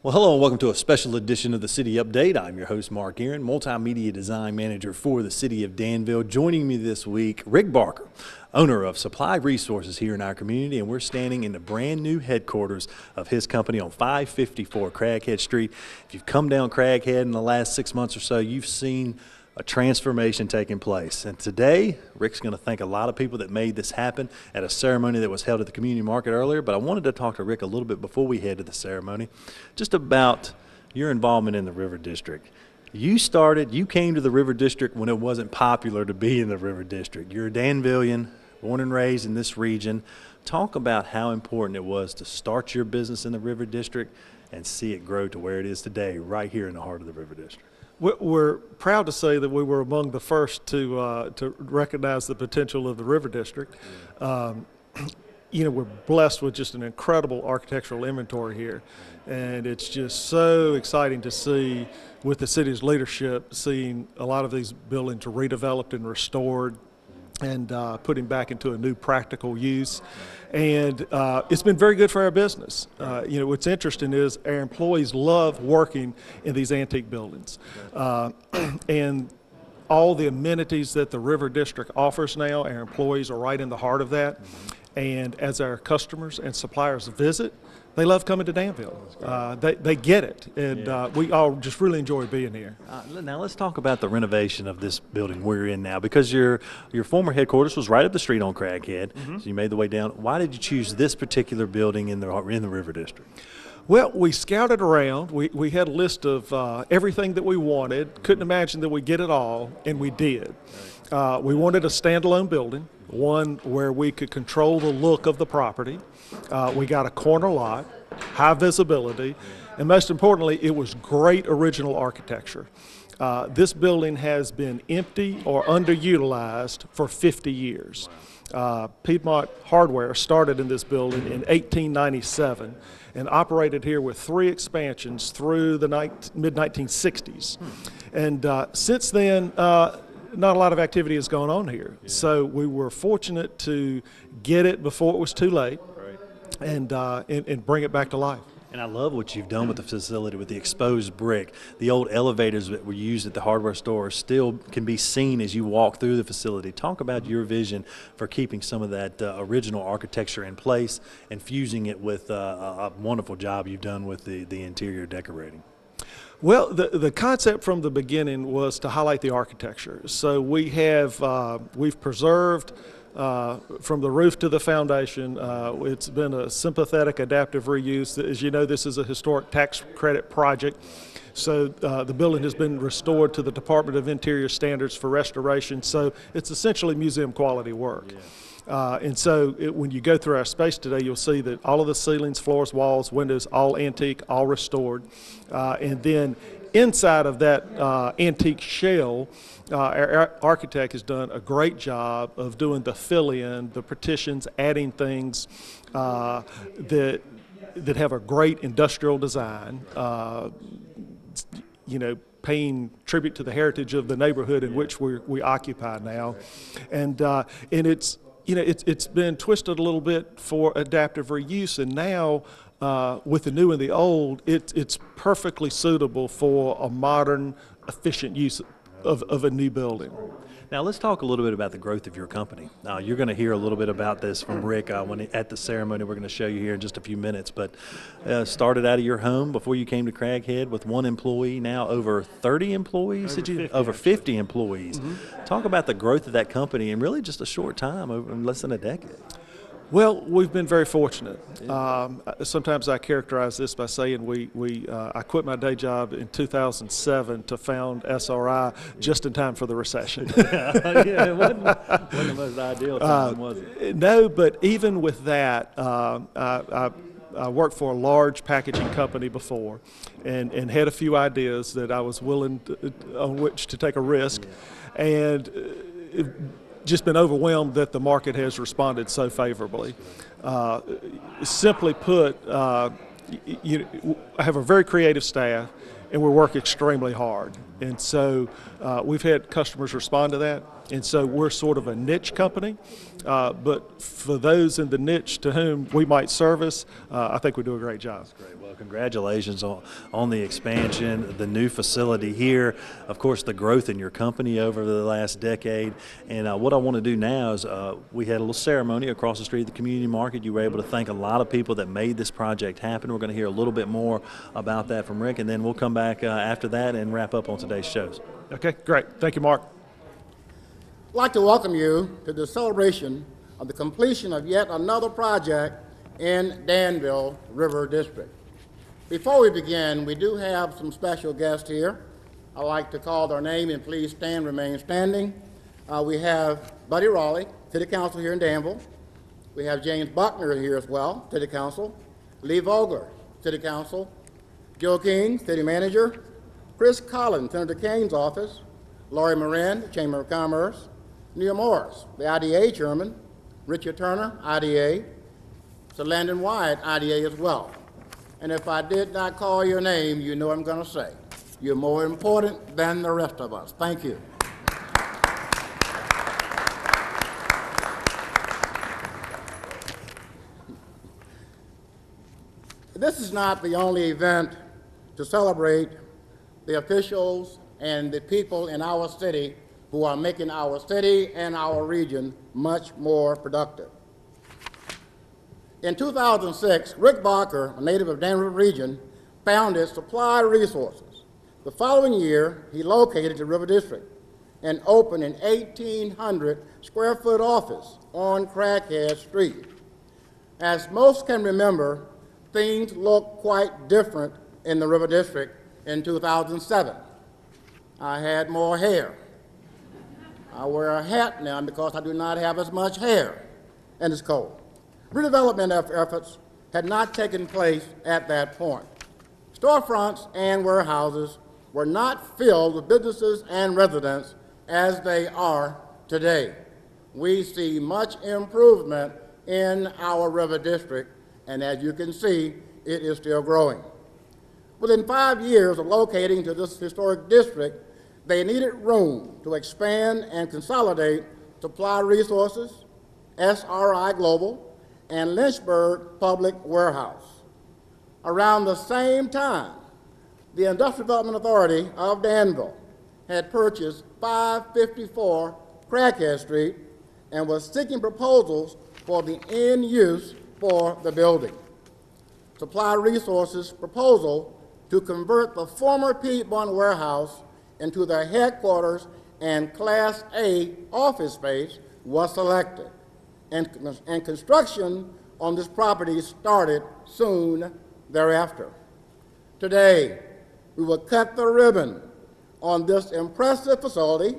Well, hello and welcome to a special edition of the City Update. I'm your host, Mark Aaron, Multimedia Design Manager for the City of Danville. Joining me this week, Rick Barker, owner of Supply Resources here in our community, and we're standing in the brand new headquarters of his company on 554 Craighead Street. If you've come down Craighead in the last 6 months or so, you've seen a transformation taking place. And today, Rick's going to thank a lot of people that made this happen at a ceremony that was held at the community market earlier. But I wanted to talk to Rick a little bit before we head to the ceremony, just about your involvement in the River District. You came to the River District when it wasn't popular to be in the River District. You're a Danvillian, born and raised in this region. Talk about how important it was to start your business in the River District and see it grow to where it is today, right here in the heart of the River District. We're proud to say that we were among the first to recognize the potential of the River District. We're blessed with just an incredible architectural inventory here, and it's just so exciting to see, with the city's leadership, seeing a lot of these buildings redeveloped and restored and putting back into a new practical use. And it's been very good for our business. What's interesting is our employees love working in these antique buildings. And all the amenities that the River District offers now, our employees are right in the heart of that. And as our customers and suppliers visit, they love coming to Danville. They get it, and we all just really enjoy being here. Now let's talk about the renovation of this building we're in now, because your former headquarters was right up the street on Craighead, so you made the way down. Why did you choose this particular building in the River District? Well, we scouted around. We had a list of everything that we wanted. Couldn't imagine that we'd get it all, and we did. We wanted a standalone building, one where we could control the look of the property. We got a corner lot, high visibility, and most importantly, it was great original architecture. This building has been empty or underutilized for 50 years. Piedmont Hardware started in this building in 1897 and operated here with 3 expansions through the mid-1960s. And since then, not a lot of activity has gone on here. So we were fortunate to get it before it was too late and bring it back to life. And I love what you've done with the facility, with the exposed brick. The old elevators that were used at the hardware store still can be seen as you walk through the facility. Talk about your vision for keeping some of that original architecture in place and fusing it with a wonderful job you've done with the interior decorating. Well, the concept from the beginning was to highlight the architecture. So we've preserved from the roof to the foundation. It's been a sympathetic adaptive reuse. As you know, this is a historic tax credit project. So the building has been restored to the Department of Interior standards for restoration. So it's essentially museum quality work. And so when you go through our space today, you'll see that all of the ceilings, floors, walls, windows, all antique, all restored. And then inside of that antique shell, our architect has done a great job of doing the fill-in, the partitions, adding things that have a great industrial design, paying tribute to the heritage of the neighborhood in which we occupy now. And it's been twisted a little bit for adaptive reuse, and now with the new and the old, it's perfectly suitable for a modern, efficient use of a new building. Now let's talk a little bit about the growth of your company. You're going to hear a little bit about this from Rick at the ceremony we're going to show you here in just a few minutes. But started out of your home before you came to Craighead with 1 employee, now over 30 employees? Over 50 employees. Talk about the growth of that company in really just a short time, over less than a decade. Well, we've been very fortunate. Sometimes I characterize this by saying I quit my day job in 2007 to found SRI just in time for the recession. It wasn't the most ideal time, was it? No, but even with that, I worked for a large packaging company before and had a few ideas that I was willing on which to take a risk. And just been overwhelmed that the market has responded so favorably. Simply put, I have a very creative staff. and we work extremely hard. And so we've had customers respond to that. And so we're sort of a niche company, but for those in the niche to whom we might service, I think we do a great job. Great. Well, congratulations on the expansion, the new facility here, of course, the growth in your company over the last decade. And what I want to do now is we had a little ceremony across the street at the community market. You were able to thank a lot of people that made this project happen. We're going to hear a little bit more about that from Rick, and then we'll come back after that and wrap up on today's shows. Okay, great. Thank you, Mark. I'd like to welcome you to the celebration of the completion of yet another project in Danville River District. Before we begin, we do have some special guests here. I'd like to call their name and please stand, remain standing. We have Buddy Raleigh, City Council here in Danville. We have James Buckner here as well, City Council. Lee Vogler, City Council. Joe King, City Manager. Chris Collins, Senator Kane's office. Laurie Moran, Chamber of Commerce. Neil Morris, the IDA Chairman. Richard Turner, IDA. Sir Landon Wyatt, IDA as well. And if I did not call your name, you know what I'm going to say. You're more important than the rest of us. Thank you. This is not the only event to celebrate the officials and the people in our city who are making our city and our region much more productive. In 2006, Rick Barker, a native of Danville region, founded Supply Resources. The following year, he located the River District and opened an 1,800 square foot office on Crackhead Street. As most can remember, things looked quite different in the River District in 2007. I had more hair. I wear a hat now because I do not have as much hair, and it's cold. Redevelopment efforts had not taken place at that point. Storefronts and warehouses were not filled with businesses and residents as they are today. We see much improvement in our River District, and as you can see, it is still growing. Within 5 years of locating to this historic district, they needed room to expand and consolidate Supply Resources, SRI Global, and Lynchburg Public Warehouse. Around the same time, the Industrial Development Authority of Danville had purchased 554 Crackhead Street and was seeking proposals for the end use for the building. Supply Resources' proposal to convert the former Piedmont Warehouse into their headquarters and Class A office space was selected, and construction on this property started soon thereafter. Today, we will cut the ribbon on this impressive facility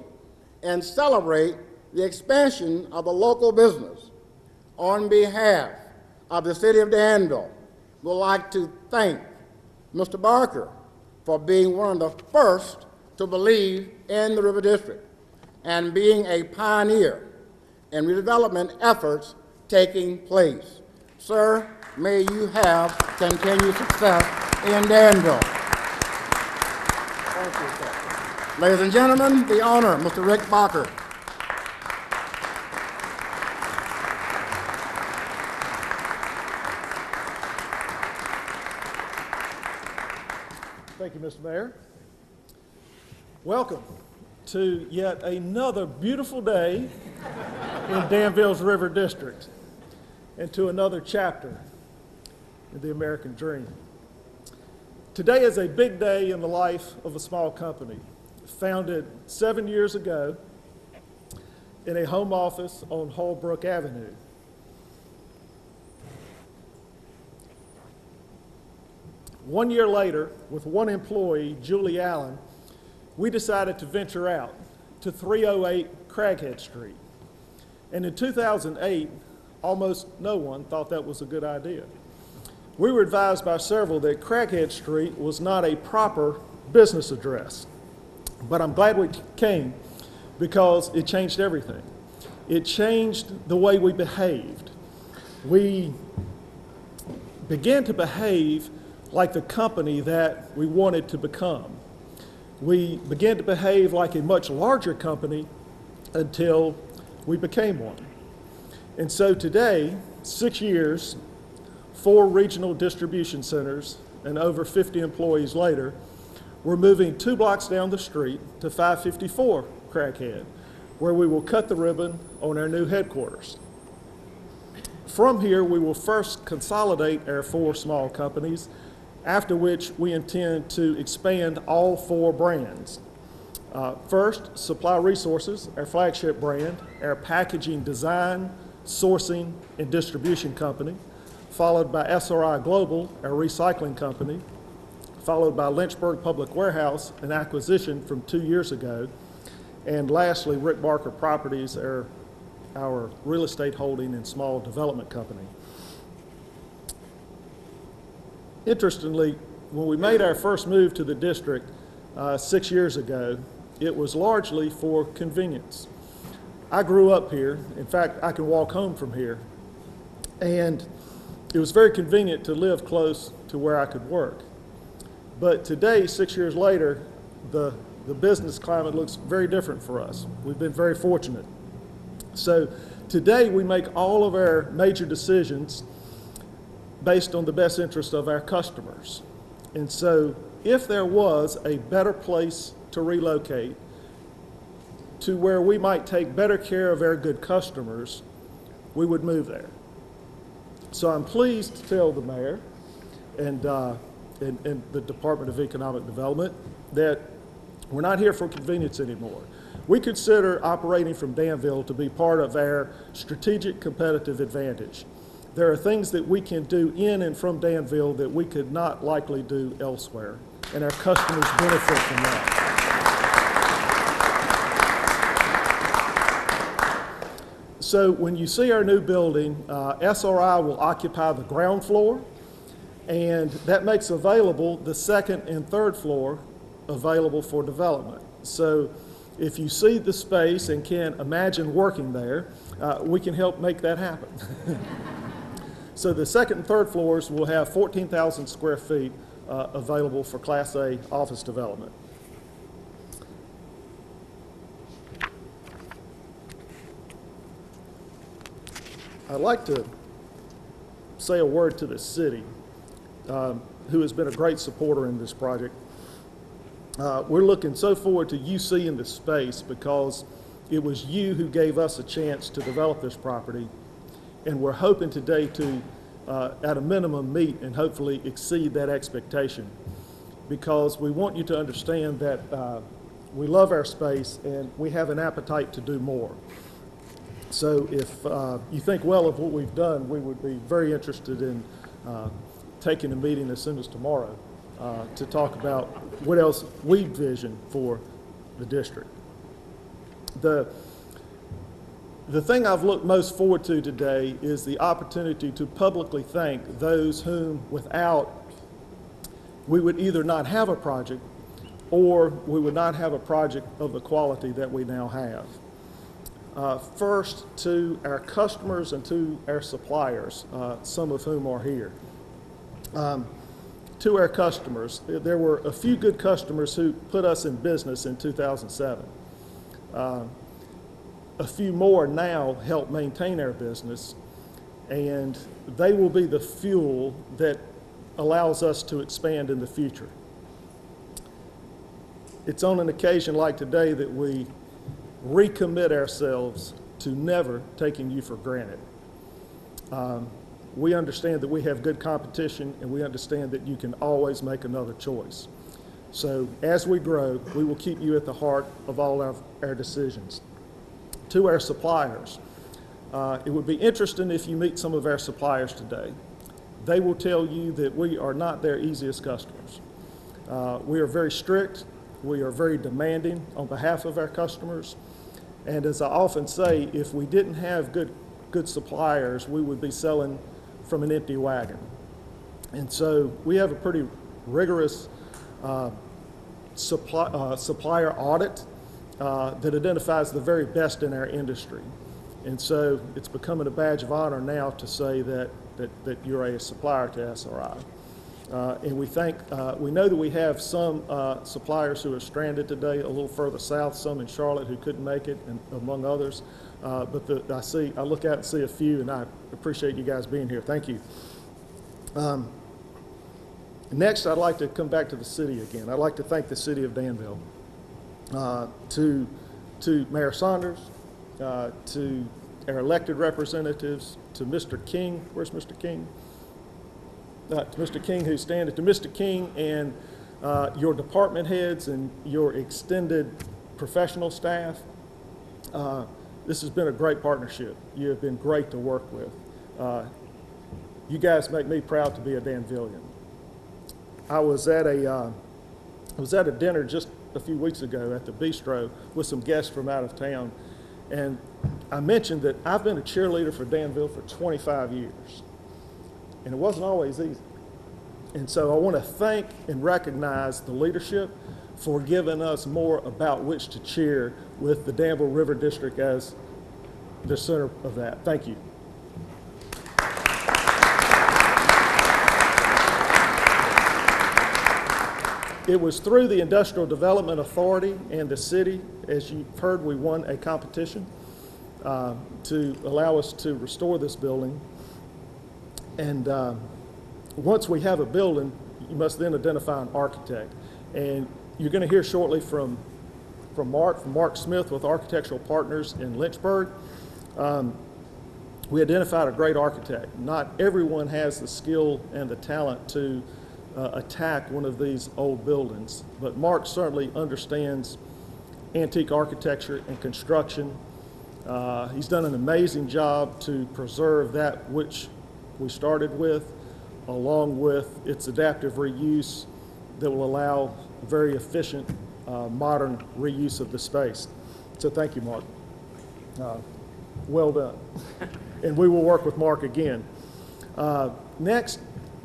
and celebrate the expansion of the local business. On behalf of the City of Danville, we'd like to thank Mr. Barker for being one of the first to believe in the River District and being a pioneer in redevelopment efforts taking place. Sir, may you have continued success in Danville. Thank you, sir. Ladies and gentlemen, the owner, Mr. Rick Barker. Thank you, Mr. Mayor. Welcome to yet another beautiful day in Danville's River District and to another chapter in the American dream. Today is a big day in the life of a small company founded 7 years ago in a home office on Holbrook Avenue. One year later, with one employee, Julie Allen, we decided to venture out to 308 Crackhead Street. And in 2008, almost no one thought that was a good idea. We were advised by several that Crackhead Street was not a proper business address. But I'm glad we came because it changed everything. It changed the way we behaved. We began to behave like the company that we wanted to become. We began to behave like a much larger company until we became one. And so today, 6 years, 4 regional distribution centers, and over 50 employees later, we're moving 2 blocks down the street to 554 Craighead, where we will cut the ribbon on our new headquarters. From here, we will first consolidate our 4 small companies, after which we intend to expand all 4 brands. First, Supply Resources, our flagship brand, our packaging design, sourcing, and distribution company, followed by SRI Global, our recycling company, followed by Lynchburg Public Warehouse, an acquisition from 2 years ago, and lastly, Rick Barker Properties, our real estate holding and small development company. Interestingly, when we made our first move to the district 6 years ago, it was largely for convenience. I grew up here. In fact, I can walk home from here. And it was very convenient to live close to where I could work. But today, 6 years later, the business climate looks very different for us. We've been very fortunate. So today, we make all of our major decisions based on the best interest of our customers. And so if there was a better place to relocate to where we might take better care of our good customers, we would move there. So I'm pleased to tell the mayor and the Department of Economic Development that we're not here for convenience anymore. We consider operating from Danville to be part of our strategic competitive advantage. There are things that we can do in and from Danville that we could not likely do elsewhere, and our customers benefit from that. So when you see our new building, SRI will occupy the ground floor, and that makes available the second and third floor available for development. So if you see the space and can imagine working there, we can help make that happen. So the second and third floors will have 14,000 square feet available for Class A office development. I'd like to say a word to the city, who has been a great supporter in this project. We're looking so forward to you seeing the space because it was you who gave us a chance to develop this property, and we're hoping today to, at a minimum, meet and hopefully exceed that expectation, because we want you to understand that we love our space and we have an appetite to do more. So if you think well of what we've done, we would be very interested in taking a meeting as soon as tomorrow to talk about what else we envision for the district. The thing I've looked most forward to today is the opportunity to publicly thank those whom without we would either not have a project or we would not have a project of the quality that we now have. First, to our customers and to our suppliers, some of whom are here. To our customers, there were a few good customers who put us in business in 2007. A few more now help maintain our business, and they will be the fuel that allows us to expand in the future. It's on an occasion like today that we recommit ourselves to never taking you for granted. We understand that we have good competition, and we understand that you can always make another choice. So as we grow, we will keep you at the heart of all of our decisions. To our suppliers, it would be interesting if you meet some of our suppliers today. They will tell you that we are not their easiest customers. We are very strict. We are very demanding on behalf of our customers. And as I often say, if we didn't have good suppliers, we would be selling from an empty wagon. And so we have a pretty rigorous supplier audit that identifies the very best in our industry. And so it's becoming a badge of honor now to say that you're a supplier to SRI. And we know that we have some suppliers who are stranded today a little further south, some in Charlotte who couldn't make it, and among others. But I look out and see a few, and I appreciate you guys being here. Thank you. Next, I'd like to come back to the city again. I'd like to thank the city of Danville, to Mayor Saunders, to our elected representatives, to Mr. King. Where's Mr. King? To Mr. King, who's standing, to Mr. King and your department heads and your extended professional staff. This has been a great partnership. You have been great to work with. You guys make me proud to be a Danvillian. I was at a dinner just a few weeks ago at the Bistro with some guests from out of town, and I mentioned that I've been a cheerleader for Danville for 25 years, and it wasn't always easy. And so I want to thank and recognize the leadership for giving us more about which to cheer with the Danville River District as the center of that. Thank you. It was through the Industrial Development Authority and the city, as you've heard, we won a competition to allow us to restore this building. And once we have a building, you must then identify an architect. And you're going to hear shortly from Mark Smith with Architectural Partners in Lynchburg. We identified a great architect. Not everyone has the skill and the talent to attack one of these old buildings, but Mark certainly understands antique architecture and construction. He's done an amazing job to preserve that which we started with, along with its adaptive reuse that will allow very efficient modern reuse of the space. So thank you, Mark. Well done. And we will work with Mark again. Next,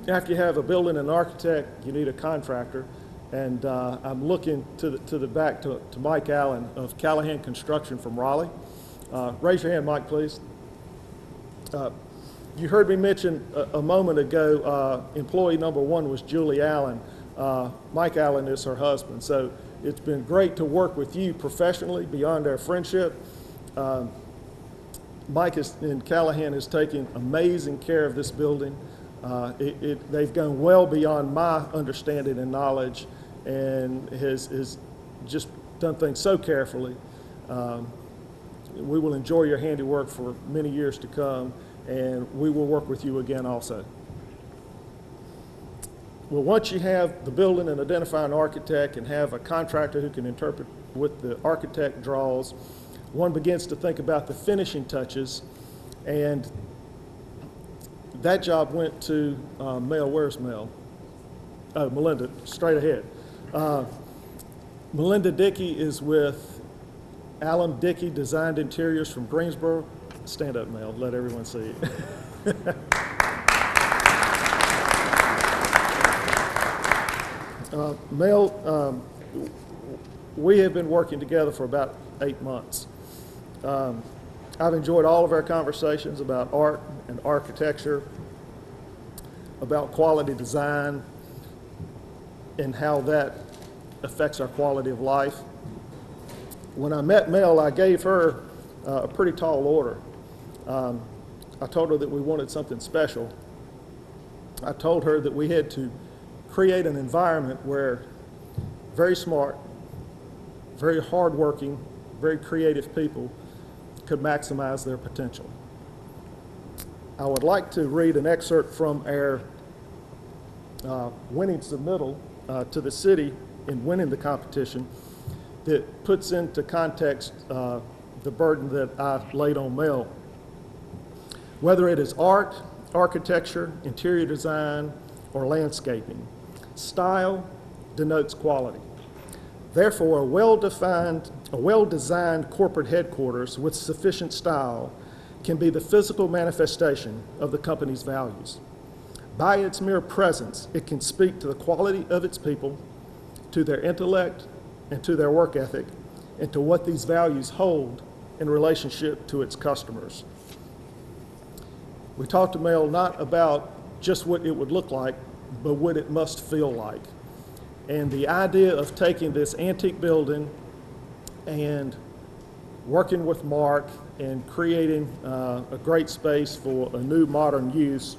after you have a building and an architect, you need a contractor. And I'm looking to the back to Mike Allen of Callahan Construction from Raleigh. Raise your hand, Mike, please. You heard me mention a moment ago, employee number one was Julie Allen. Mike Allen is her husband. So it's been great to work with you professionally beyond our friendship. Mike in Callahan is taking amazing care of this building. They've gone well beyond my understanding and knowledge, and has just done things so carefully. We will enjoy your handiwork for many years to come, and we will work with you again also. Well, once you have the building and identify an architect and have a contractor who can interpret what the architect draws, one begins to think about the finishing touches, and that job went to Mel. Where's Mel? Oh, Melinda, straight ahead. Melinda Dickey is with Alan Dickey Designed Interiors from Greensboro. Stand up, Mel, let everyone see it. Mel, we have been working together for about 8 months. I've enjoyed all of our conversations about art and architecture, about quality design, and how that affects our quality of life. When I met Mel, I gave her a pretty tall order. I told her that we wanted something special. I told her that we had to create an environment where very smart, very hardworking, very creative people could maximize their potential. I would like to read an excerpt from our winning submittal to the city in winning the competition that puts into context the burden that I laid on Mel. Whether it is art, architecture, interior design, or landscaping, style denotes quality. Therefore, a well-designed corporate headquarters with sufficient style can be the physical manifestation of the company's values. By its mere presence, it can speak to the quality of its people, to their intellect, and to their work ethic, and to what these values hold in relationship to its customers. We talked to Mel not about just what it would look like, but what it must feel like. And the idea of taking this antique building and working with Mark and creating a great space for a new modern use,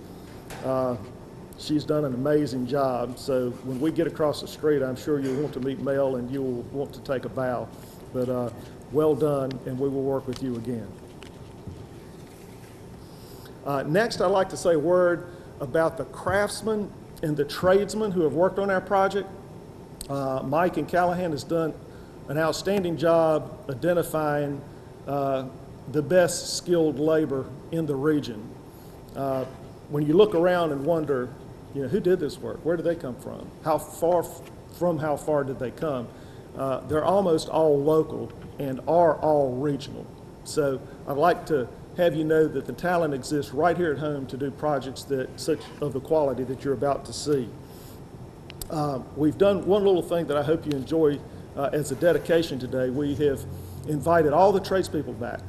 she's done an amazing job. So when we get across the street, I'm sure you'll want to meet Mel and you'll want to take a bow. But well done, and we will work with you again. Next, I'd like to say a word about the craftsmen and the tradesmen who have worked on our project. Mike and Callahan has done an outstanding job identifying the best skilled labor in the region. When you look around and wonder, who did this work? Where did they come from? How far did they come? They're almost all local and are all regional. So I'd like to have you know that the talent exists right here at home to do projects that such of the quality that you're about to see. We've done one little thing that I hope you enjoy as a dedication today. We have invited all the tradespeople back,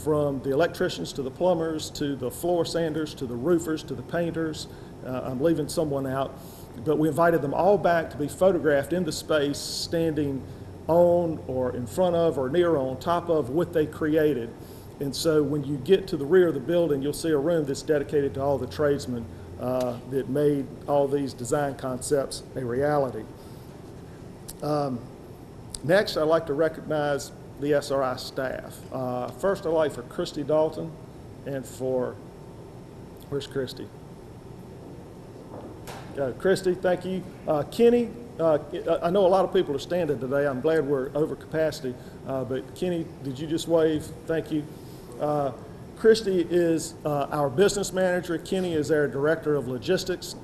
from the electricians to the plumbers to the floor sanders to the roofers to the painters. I'm leaving someone out, but we invited them all back to be photographed in the space, standing on or in front of or near on top of what they created. And so when you get to the rear of the building, you'll see a room that's dedicated to all the tradesmen that made all these design concepts a reality. Next, I'd like to recognize the SRI staff. First, I'd like for Christy Dalton and where's Christy? Christy, thank you. Kenny, I know a lot of people are standing today. I'm glad we're over capacity, but Kenny, did you just wave? Thank you. Christy is our business manager. Kenny is our director of logistics.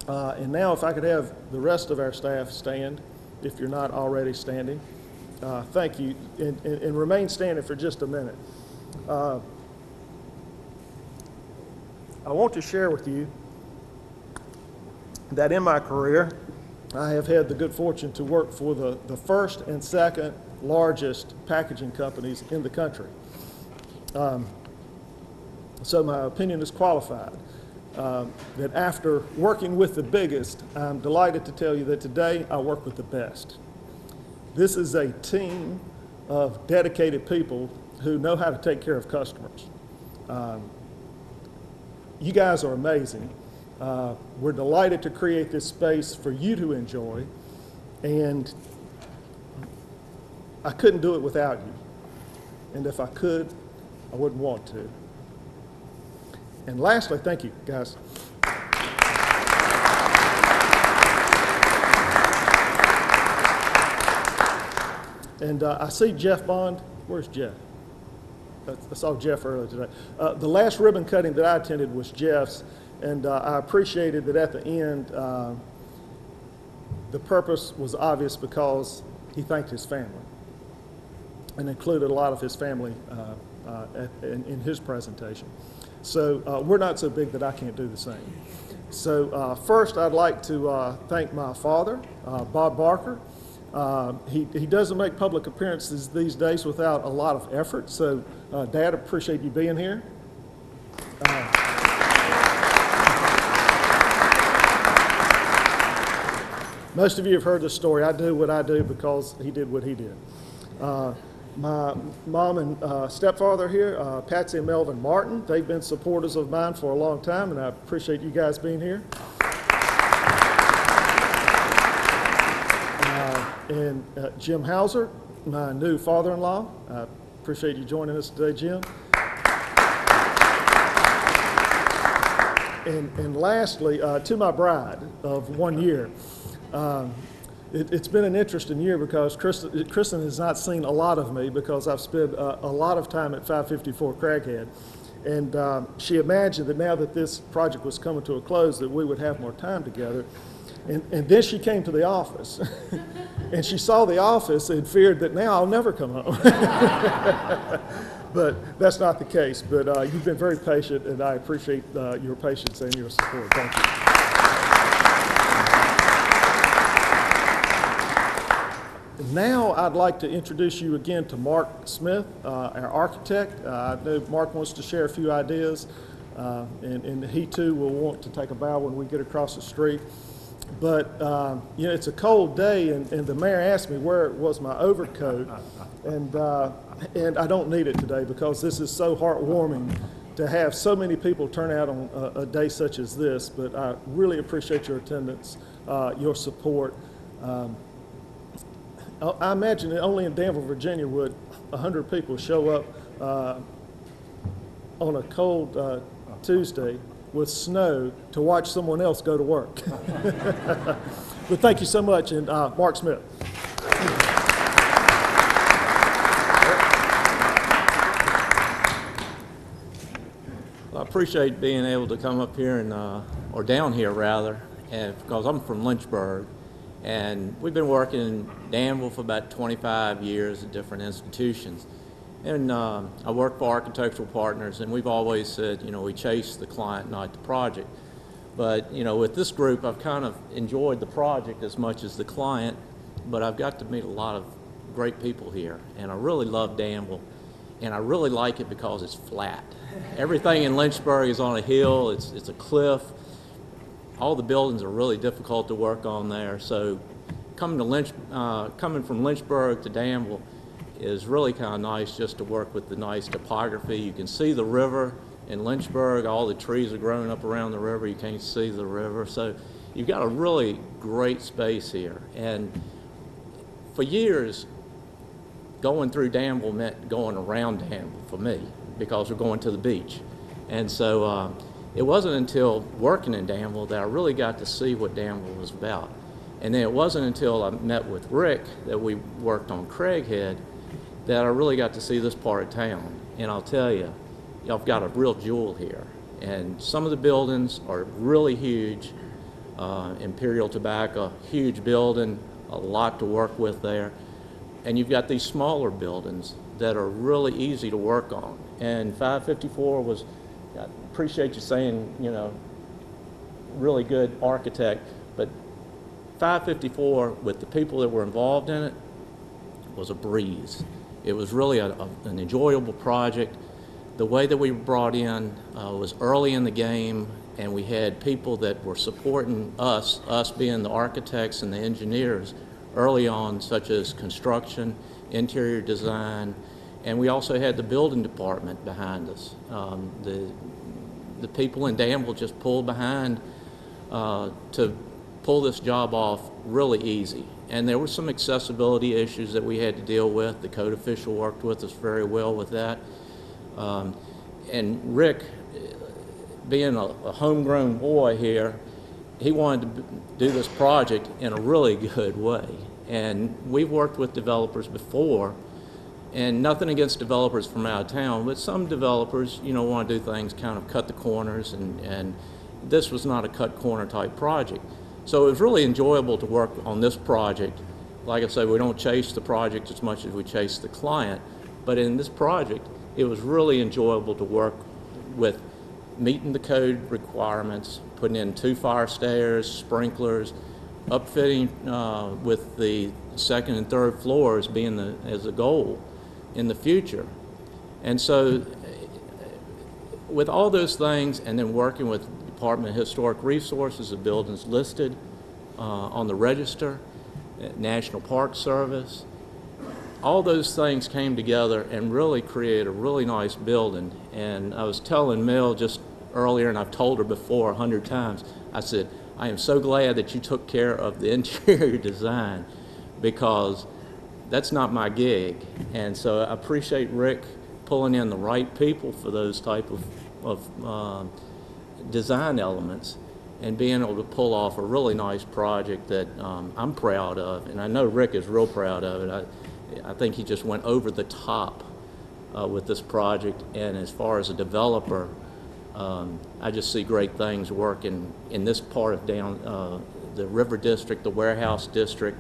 And now if I could have the rest of our staff stand, if you're not already standing. Thank you, and remain standing for just a minute. I want to share with you that in my career, I have had the good fortune to work for the first and second largest packaging companies in the country. So my opinion is qualified. That after working with the biggest, I'm delighted to tell you that today I work with the best. This is a team of dedicated people who know how to take care of customers. You guys are amazing. We're delighted to create this space for you to enjoy, and I couldn't do it without you. And if I could, I wouldn't want to. And lastly, thank you, guys. And I see Jeff Bond. Where's Jeff? I saw Jeff earlier today. The last ribbon cutting that I attended was Jeff's, and I appreciated that at the end, the purpose was obvious because he thanked his family and included a lot of his family in his presentation. So we're not so big that I can't do the same. So first, I'd like to thank my father, Bob Barker. He doesn't make public appearances these days without a lot of effort. So, Dad, appreciate you being here. Most of you have heard the story. I do what I do because he did what he did. My mom and stepfather here, Patsy and Melvin Martin, they've been supporters of mine for a long time, and I appreciate you guys being here. And Jim Hauser, my new father-in-law. I appreciate you joining us today, Jim. And lastly, to my bride of 1 year. It's been an interesting year because Kristen has not seen a lot of me because I've spent a lot of time at 554 Craighead. And she imagined that now that this project was coming to a close that we would have more time together. And then she came to the office. And she saw the office and feared that now I'll never come home. But that's not the case. But you've been very patient, and I appreciate your patience and your support. Thank you. Now I'd like to introduce you again to Mark Smith, our architect. I know Mark wants to share a few ideas and he too will want to take a bow when we get across the street. But you know, it's a cold day, and the mayor asked me where was my overcoat, and I don't need it today because this is so heartwarming to have so many people turn out on a day such as this. But I really appreciate your attendance, your support. I imagine that only in Danville, Virginia, would 100 people show up on a cold Tuesday with snow to watch someone else go to work. But thank you so much, and Mark Smith. I appreciate being able to come up here and, or down here rather, and because I'm from Lynchburg, and we've been working in Danville for about 25 years at different institutions. And I work for Architectural Partners, and we've always said, you know, we chase the client, not the project. But, you know, with this group, I've kind of enjoyed the project as much as the client, but I've got to meet a lot of great people here, and I really love Danville, and I really like it because it's flat. Everything in Lynchburg is on a hill, it's a cliff. All the buildings are really difficult to work on there, so coming from Lynchburg to Danville is really kind of nice just to work with the nice topography. You can see the river in Lynchburg. All the trees are growing up around the river. You can't see the river. So you've got a really great space here. And for years, going through Danville meant going around Danville for me because we're going to the beach. And so it wasn't until working in Danville that I really got to see what Danville was about. And then it wasn't until I met with Rick that we worked on Craighead that I really got to see this part of town. And I'll tell you, y'all got a real jewel here. And some of the buildings are really huge. Imperial Tobacco, huge building, a lot to work with there. And you've got these smaller buildings that are really easy to work on. And 554 was, I appreciate you saying, you know, really good architect, but 554, with the people that were involved in it, was a breeze. It was really an enjoyable project. The way that we were brought in was early in the game, and we had people that were supporting us being the architects and the engineers early on, such as construction, interior design, and we also had the building department behind us. The people in Danville just pulled behind to pull this job off really easy. And there were some accessibility issues that we had to deal with. The code official worked with us very well with that. And Rick, being a homegrown boy here, he wanted to do this project in a really good way. And we've worked with developers before, and nothing against developers from out of town, but some developers, you know, want to do things kind of cut the corners, and this was not a cut corner type project. So it was really enjoyable to work on this project. Like I said, we don't chase the project as much as we chase the client, but in this project, it was really enjoyable to work with meeting the code requirements, putting in 2 fire stairs, sprinklers, upfitting with the 2nd and 3rd floors being as a goal in the future. And so with all those things, and then working with Department of Historic Resources, the buildings listed on the register, National Park Service, all those things came together and really created a really nice building. And I was telling Mel just earlier, and I've told her before 100 times, I said, I am so glad that you took care of the interior design, because that's not my gig. And so I appreciate Rick pulling in the right people for those type of design elements and being able to pull off a really nice project that I'm proud of, and I know Rick is real proud of it. I think he just went over the top with this project, and as far as a developer, I just see great things working in this part of the River District, the Warehouse District.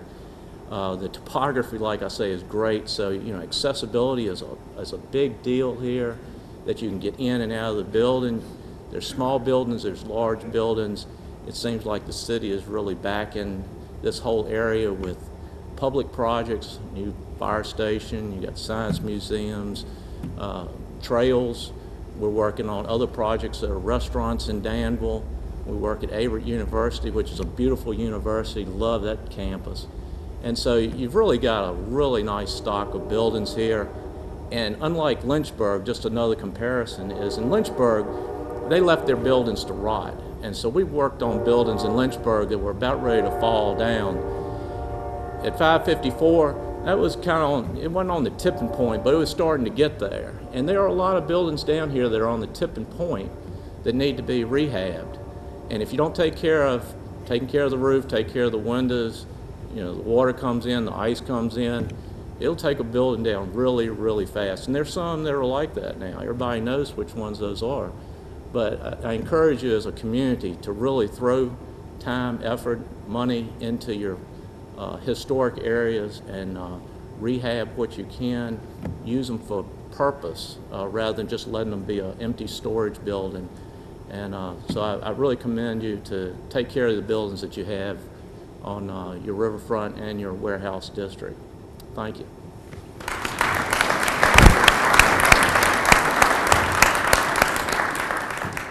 The topography, like I say, is great, so you know, accessibility is a big deal here, that you can get in and out of the building. There's small buildings, there's large buildings. It seems like the city is really backing this whole area with public projects, new fire station, you got science museums, trails, We're working on other projects that are restaurants in Danville. We work at Averett University, which is a beautiful university. Love that campus. And so you've really got a really nice stock of buildings here. And unlike Lynchburg, just another comparison is in Lynchburg, they left their buildings to rot. And so we worked on buildings in Lynchburg that were about ready to fall down. At 554, that was kind of on, it wasn't on the tipping point, but it was starting to get there. And there are a lot of buildings down here that are on the tipping point that need to be rehabbed. And if you don't taking care of the roof, take care of the windows, you know, the water comes in, the ice comes in, it'll take a building down really, really fast. And there's some that are like that now. Everybody knows which ones those are. But I encourage you as a community to really throw time, effort, money into your historic areas and rehab what you can. Use them for purpose rather than just letting them be an empty storage building. And so I really commend you to take care of the buildings that you have on your riverfront and your warehouse district. Thank you.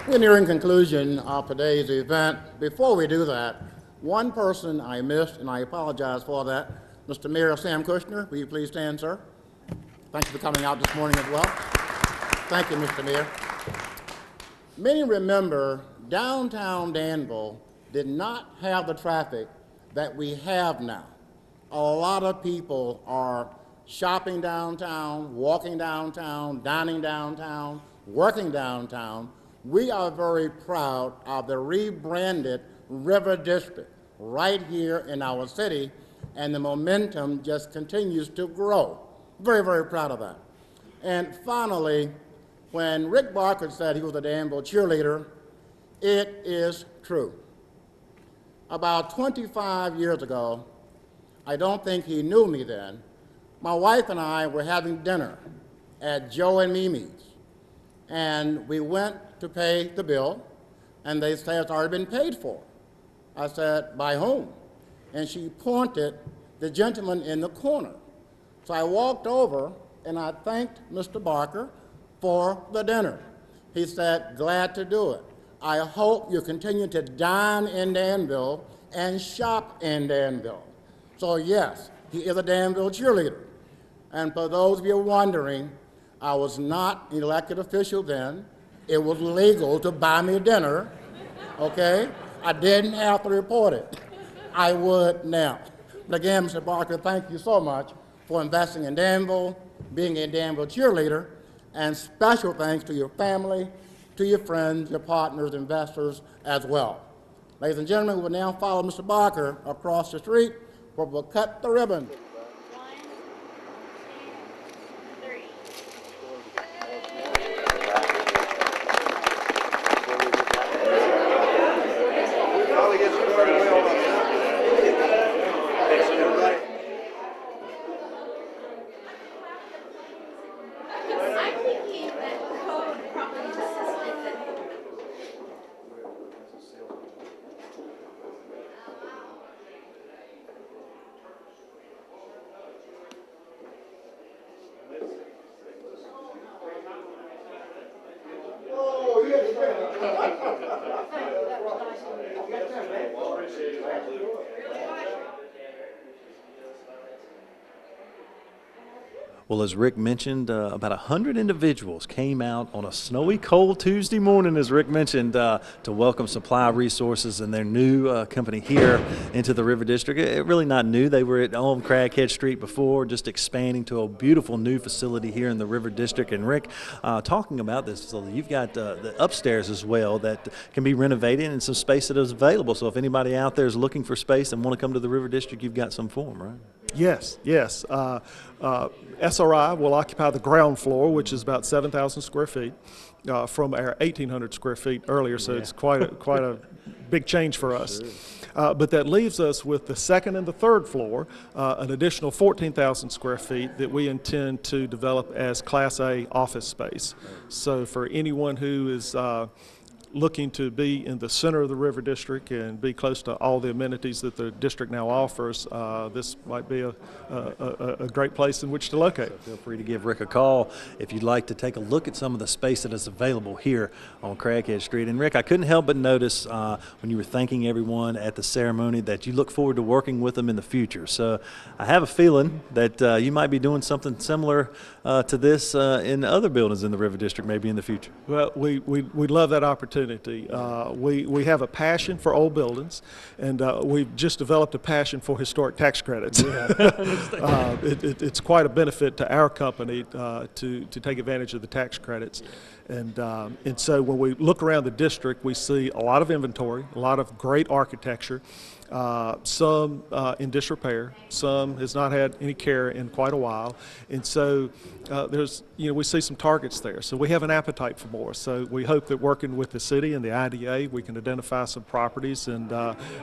We're nearing conclusion of today's event. Before we do that, one person I missed, and I apologize for that. Mr. Mayor Sam Kushner, will you please stand, sir? Thank you for coming out this morning as well. Thank you, Mr. Mayor. Many remember downtown Danville did not have the traffic that we have now. A lot of people are shopping downtown, walking downtown, dining downtown, working downtown. We are very proud of the rebranded River District right here in our city, and the momentum just continues to grow. Very, very proud of that. And finally, when Rick Barker said he was a Danville cheerleader, it is true. About 25 years ago, I don't think he knew me then, my wife and I were having dinner at Joe and Mimi's, and we went to pay the bill, and they said it's already been paid for. I said, by whom? And she pointed the gentleman in the corner. So I walked over and I thanked Mr. Barker for the dinner. He said, glad to do it. I hope you continue to dine in Danville and shop in Danville. So yes, he is a Danville cheerleader. And for those of you wondering, I was not an elected official then. It was legal to buy me dinner, okay? I didn't have to report it. I would now. But again, Mr. Barker, thank you so much for investing in Danville, being a Danville cheerleader, and special thanks to your family, to your friends, your partners, investors as well. Ladies and gentlemen, we will now follow Mr. Barker across the street where we'll cut the ribbon. Well, as Rick mentioned, about 100 individuals came out on a snowy, cold Tuesday morning, as Rick mentioned, to welcome Supply Resources and their new company here into the River District. Really not new. They were on Craighead Street before, just expanding to a beautiful new facility here in the River District. And Rick, talking about this facility, you've got the upstairs as well that can be renovated and some space that is available. So if anybody out there is looking for space and want to come to the River District, you've got some for them, right? Yes, yes. SRI will occupy the ground floor, which is about 7,000 square feet from our 1,800 square feet earlier, so it's quite a big change for us. But that leaves us with the second and the third floor, an additional 14,000 square feet that we intend to develop as Class A office space. So for anyone who is looking to be in the center of the River District and be close to all the amenities that the district now offers, this might be a great place in which to locate. Feel free to give Rick a call if you'd like to take a look at some of the space that is available here on Craighead Street. And Rick, I couldn't help but notice when you were thanking everyone at the ceremony that you look forward to working with them in the future. So I have a feeling that you might be doing something similar to this in other buildings in the River District maybe in the future. Well, we love that opportunity. We have a passion for old buildings, and we've just developed a passion for historic tax credits. It's quite a benefit to our company to take advantage of the tax credits. And so when we look around the district, we see a lot of inventory, a lot of great architecture, some in disrepair, some has not had any care in quite a while, and so we see some targets there. So we have an appetite for more. So we hope that working with the city and the IDA, we can identify some properties and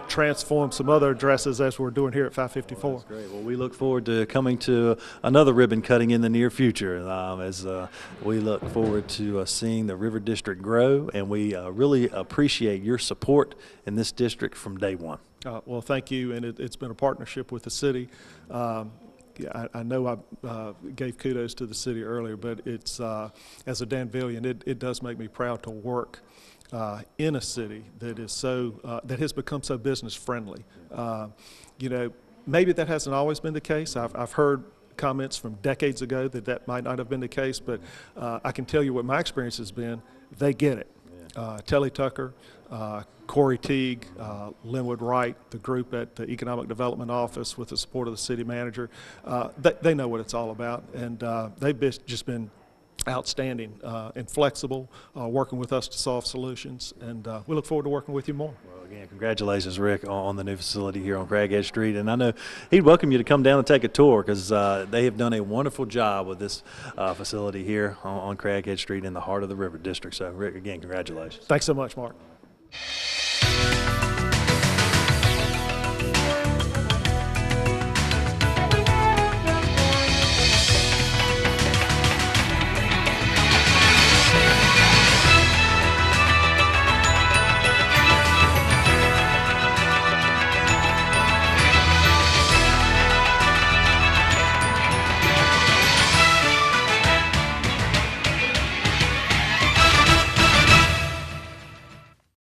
transform some other addresses as we're doing here at 554. That's great. Well, we look forward to coming to another ribbon cutting in the near future as we look forward to seeing the River District grow, and we really appreciate your support in this district from day one. Well, thank you, and it's been a partnership with the city. I know I gave kudos to the city earlier, but it's as a Danvillian, it does make me proud to work in a city that is that has become so business friendly. Maybe that hasn't always been the case. I've heard comments from decades ago that might not have been the case, but I can tell you what my experience has been. They get it. Telly Tucker, Corey Teague, Linwood Wright, the group at the Economic Development Office with the support of the city manager, they know what it's all about, and they've just been outstanding and flexible, working with us to solve solutions, and we look forward to working with you more. Well, again, congratulations, Rick, on the new facility here on Craighead Street, and I know he'd welcome you to come down and take a tour because they have done a wonderful job with this facility here on Craighead Street in the heart of the River District. So, Rick, again, congratulations. Thanks so much, Mark.